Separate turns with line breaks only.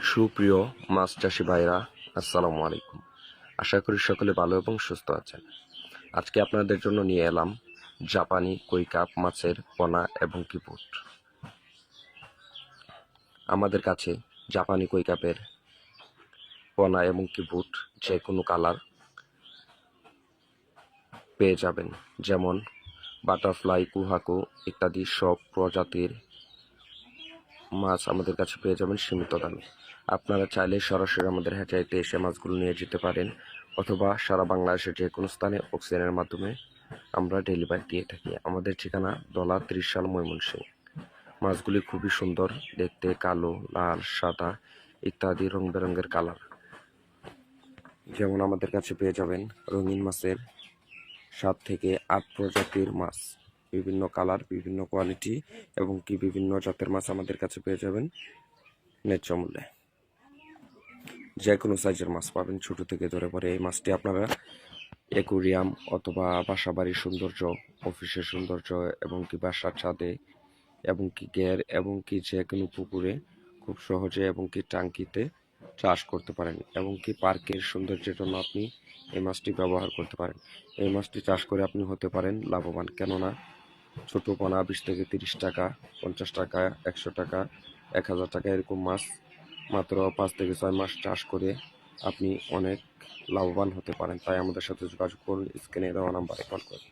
সুপ্রিয় মাছ চাষি ভাইরা, আসসালামু আলাইকুম। আশা করি সকলে ভালো এবং সুস্থ আছেন। আজকে আপনাদের জন্য নিয়ে এলাম জাপানি কই কাপ মাছের পোনা এবং কিপুট। আমাদের কাছে জাপানি কই কাপের পোনা এবং কিপুট যে কোনো কালার পেয়ে যাবেন, যেমন বাটারফ্লাই, কুহাকু ইত্যাদি সব প্রজাতির মাছ আমাদের কাছে পেয়ে যাবেন সীমিত দামে। আপনারা চাইলে সরাসরি আমাদের হ্যাচারিতে এসে মাছগুলো নিয়ে যেতে পারেন, অথবা সারা বাংলাদেশের যে কোনো স্থানে অক্সিজেনের মাধ্যমে আমরা ডেলিভারি দিয়ে থাকি। আমাদের ঠিকানা দলা 30 সাল, ময়মনসিংহ। মাছগুলি খুবই সুন্দর দেখতে, কালো, লাল, সাদা ইত্যাদি রং বেরঙের কালার। যেমন আমাদের কাছে পেয়ে যাবেন রঙিন মাছের 7 থেকে 8 প্রজাতির মাছ, বিভিন্ন কালার, বিভিন্ন কোয়ালিটি এবং বিভিন্ন জাতের মাছ আমাদের কাছে পেয়ে যাবেন ন্যায্য মূল্যে। যে কোনো সাইজের মাছ পাবেন, ছোট থেকে ধরে পরে। এই মাছটি আপনারা অ্যাকুরিয়াম অথবা বাসাবাড়ির সৌন্দর্য, অফিসের সৌন্দর্য এবং বাসার ছাদে এবং ঘের এবং যে কোনো পুকুরে খুব সহজে এবং টাঙ্কিতে চাষ করতে পারেন, এবং পার্কের সৌন্দর্যের জন্য আপনি এই মাছটি ব্যবহার করতে পারেন। এই মাছটি চাষ করে আপনি হতে পারেন লাভবান, কেননা ছোট পোনা 20 থেকে 30 টাকা, 50 টাকা, 100 টাকা, 1000 টাকা এরকম মাছ মাত্র 5 থেকে 6 মাস চাষ করে আপনি অনেক লাভবান হতে পারেন। তাই আমাদের সাথে যোগাযোগ করুন, স্ক্রিনে দেওয়া নাম্বারে কল করুন।